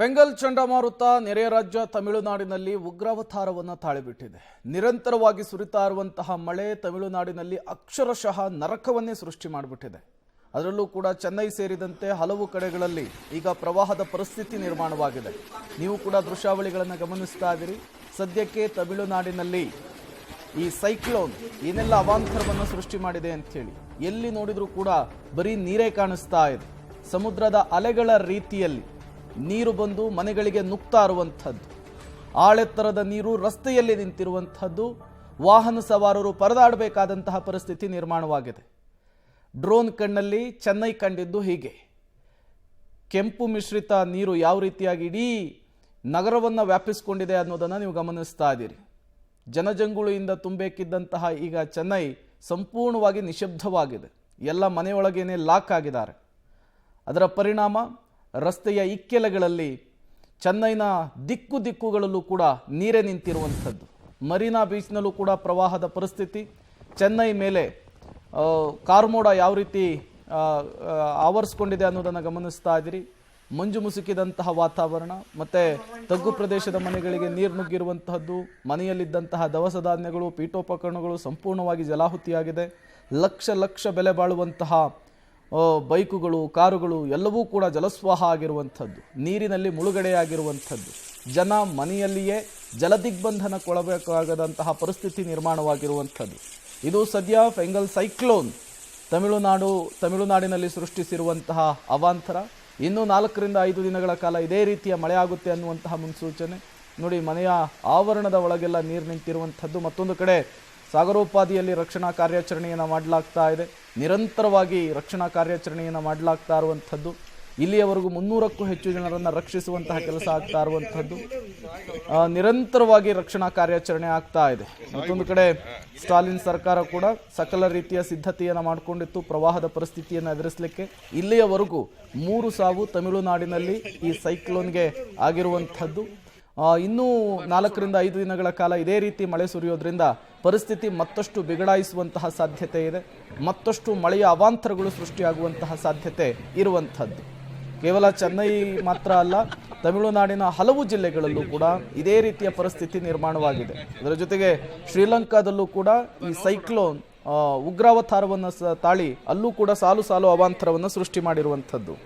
ಬೆಂಗಲ್ ಚಂಡಮಾರುತ ನೆರೆಯ ರಾಜ್ಯ ತಮಿಳುನಾಡಿನಲ್ಲಿ ಉಗ್ರಾವತಾರವನ್ನು ತಾಳಿಬಿಟ್ಟಿದೆ. ನಿರಂತರವಾಗಿ ಸುರಿತಾ ಇರುವಂತಹ ಮಳೆ ತಮಿಳುನಾಡಿನಲ್ಲಿ ಅಕ್ಷರಶಃ ನರಕವನ್ನೇ ಸೃಷ್ಟಿ ಮಾಡಿಬಿಟ್ಟಿದೆ. ಅದರಲ್ಲೂ ಕೂಡ ಚೆನ್ನೈ ಸೇರಿದಂತೆ ಹಲವು ಕಡೆಗಳಲ್ಲಿ ಈಗ ಪ್ರವಾಹದ ಪರಿಸ್ಥಿತಿ ನಿರ್ಮಾಣವಾಗಿದೆ. ನೀವು ಕೂಡ ದೃಶ್ಯಾವಳಿಗಳನ್ನು ಗಮನಿಸ್ತಾ ಇದ್ದೀರಿ. ಸದ್ಯಕ್ಕೆ ತಮಿಳುನಾಡಿನಲ್ಲಿ ಈ ಸೈಕ್ಲೋನ್ ಏನೆಲ್ಲ ಅವಾಂತರವನ್ನು ಸೃಷ್ಟಿ ಮಾಡಿದೆ ಅಂಥೇಳಿ ಎಲ್ಲಿ ನೋಡಿದ್ರೂ ಕೂಡ ಬರೀ ನೀರೇ ಕಾಣಿಸ್ತಾ ಇದೆ. ಸಮುದ್ರದ ಅಲೆಗಳ ರೀತಿಯಲ್ಲಿ ನೀರು ಬಂದು ಮನೆಗಳಿಗೆ ನುಗ್ತಾ ಇರುವಂಥದ್ದು, ಆಳೆತ್ತರದ ನೀರು ರಸ್ತೆಯಲ್ಲಿ ನಿಂತಿರುವಂಥದ್ದು, ವಾಹನ ಸವಾರರು ಪರದಾಡಬೇಕಾದಂತಹ ಪರಿಸ್ಥಿತಿ ನಿರ್ಮಾಣವಾಗಿದೆ. ಡ್ರೋನ್ ಕಣ್ಣಲ್ಲಿ ಚೆನ್ನೈ ಕಂಡಿದ್ದು ಹೀಗೆ. ಕೆಂಪು ಮಿಶ್ರಿತ ನೀರು ಯಾವ ರೀತಿಯಾಗಿ ಇಡೀ ನಗರವನ್ನು ವ್ಯಾಪಿಸಿಕೊಂಡಿದೆ ಅನ್ನೋದನ್ನು ನೀವು ಗಮನಿಸ್ತಾ ಇದ್ದೀರಿ. ಜನಜಂಗುಳಿಯಿಂದ ತುಂಬಬೇಕಿದ್ದಂತಹ ಈಗ ಚೆನ್ನೈ ಸಂಪೂರ್ಣವಾಗಿ ನಿಶಬ್ದವಾಗಿದೆ. ಎಲ್ಲ ಮನೆಯೊಳಗೇನೆ ಲಾಕ್ ಆಗಿದ್ದಾರೆ. ಅದರ ಪರಿಣಾಮ ರಸ್ತೆಯ ಇಕ್ಕೆಲೆಗಳಲ್ಲಿ ಚೆನ್ನೈನ ದಿಕ್ಕುಗಳಲ್ಲೂ ಕೂಡ ನೀರೇ ನಿಂತಿರುವಂಥದ್ದು. ಮರೀನಾ ಬೀಚ್ನಲ್ಲೂ ಕೂಡ ಪ್ರವಾಹದ ಪರಿಸ್ಥಿತಿ. ಚೆನ್ನೈ ಮೇಲೆ ಕಾರ್ಮೋಡ ಯಾವ ರೀತಿ ಆವರಿಸ್ಕೊಂಡಿದೆ ಅನ್ನೋದನ್ನು ಗಮನಿಸ್ತಾ ಇದ್ದೀರಿ. ಮಂಜು ಮುಸುಕಿದಂತಹ ವಾತಾವರಣ, ಮತ್ತು ತಗ್ಗು ಪ್ರದೇಶದ ಮನೆಗಳಿಗೆ ನೀರು ನುಗ್ಗಿರುವಂತಹದ್ದು. ಮನೆಯಲ್ಲಿದ್ದಂತಹ ದವಸ ಧಾನ್ಯಗಳು, ಪೀಠೋಪಕರಣಗಳು ಸಂಪೂರ್ಣವಾಗಿ ಜಲಾಹುತಿಯಾಗಿದೆ. ಲಕ್ಷ ಬೆಲೆ ಬಾಳುವಂತಹ ಬೈಕುಗಳು, ಕಾರುಗಳು ಎಲ್ಲವೂ ಕೂಡ ಜಲಸ್ವಾಹ ಆಗಿರುವಂಥದ್ದು, ನೀರಿನಲ್ಲಿ ಮುಳುಗಡೆಯಾಗಿರುವಂಥದ್ದು. ಜನ ಮನೆಯಲ್ಲಿಯೇ ಜಲದಿಗ್ಬಂಧನಕ್ಕೊಳಬೇಕಾಗದಂತಹ ಪರಿಸ್ಥಿತಿ ನಿರ್ಮಾಣವಾಗಿರುವಂಥದ್ದು. ಇದು ಸದ್ಯ ಬೆಂಗಲ್ ಸೈಕ್ಲೋನ್ ತಮಿಳುನಾಡಿನಲ್ಲಿ ಸೃಷ್ಟಿಸಿರುವಂತಹ ಅವಾಂತರ. ಇನ್ನು 4 ರಿಂದ 5 ದಿನಗಳ ಕಾಲ ಇದೇ ರೀತಿಯ ಮಳೆ ಆಗುತ್ತೆ ಅನ್ನುವಂತಹ ಮುನ್ಸೂಚನೆ. ನೋಡಿ, ಮನೆಯ ಆವರಣದ ಒಳಗೆಲ್ಲ ನೀರು ನಿಂತಿರುವಂಥದ್ದು. ಮತ್ತೊಂದು ಕಡೆ ಸಾಗರೋಪಾದಿಯಲ್ಲಿ ರಕ್ಷಣಾ ಕಾರ್ಯಾಚರಣೆಯನ್ನು ಮಾಡಲಾಗ್ತಾ ಇದೆ. ನಿರಂತರವಾಗಿ ರಕ್ಷಣಾ ಕಾರ್ಯಾಚರಣೆಯನ್ನು ಮಾಡಲಾಗ್ತಾ ಇರುವಂಥದ್ದು. ಇಲ್ಲಿಯವರೆಗೂ 300ಕ್ಕೂ ಹೆಚ್ಚು ಜನರನ್ನು ರಕ್ಷಿಸುವಂತಹ ಕೆಲಸ ಆಗ್ತಾ ಇರುವಂಥದ್ದು. ನಿರಂತರವಾಗಿ ರಕ್ಷಣಾ ಕಾರ್ಯಾಚರಣೆ ಆಗ್ತಾ ಇದೆ. ಮತ್ತೊಂದು ಕಡೆ ಸ್ಟಾಲಿನ್ ಸರ್ಕಾರ ಕೂಡ ಸಕಲ ರೀತಿಯ ಸಿದ್ಧತೆಯನ್ನು ಮಾಡಿಕೊಂಡಿತ್ತು ಪ್ರವಾಹದ ಪರಿಸ್ಥಿತಿಯನ್ನು ಎದುರಿಸಲಿಕ್ಕೆ. ಇಲ್ಲಿಯವರೆಗೂ 3 ಸಾವು ತಮಿಳುನಾಡಿನಲ್ಲಿ ಈ ಸೈಕ್ಲೋನ್ಗೆ ಆಗಿರುವಂಥದ್ದು. ಇನ್ನೂ 4 ರಿಂದ 5 ದಿನಗಳ ಕಾಲ ಇದೇ ರೀತಿ ಮಳೆ ಸುರಿಯೋದ್ರಿಂದ ಪರಿಸ್ಥಿತಿ ಮತ್ತಷ್ಟು ಬಿಗಡಾಯಿಸುವಂತಹ ಸಾಧ್ಯತೆ ಇದೆ. ಮತ್ತಷ್ಟು ಮಳೆಯ ಅವಾಂತರಗಳು ಸೃಷ್ಟಿಯಾಗುವಂತಹ ಸಾಧ್ಯತೆ ಇರುವಂಥದ್ದು. ಕೇವಲ ಚೆನ್ನೈ ಮಾತ್ರ ಅಲ್ಲ, ತಮಿಳುನಾಡಿನ ಹಲವು ಜಿಲ್ಲೆಗಳಲ್ಲೂ ಕೂಡ ಇದೇ ರೀತಿಯ ಪರಿಸ್ಥಿತಿ ನಿರ್ಮಾಣವಾಗಿದೆ. ಅದರ ಜೊತೆಗೆ ಶ್ರೀಲಂಕಾದಲ್ಲೂ ಕೂಡ ಈ ಸೈಕ್ಲೋನ್ ಉಗ್ರಾವತಾರವನ್ನು ತಾಳಿ ಅಲ್ಲೂ ಕೂಡ ಸಾಲು ಅವಾಂತರವನ್ನು ಸೃಷ್ಟಿ ಮಾಡಿರುವಂಥದ್ದು.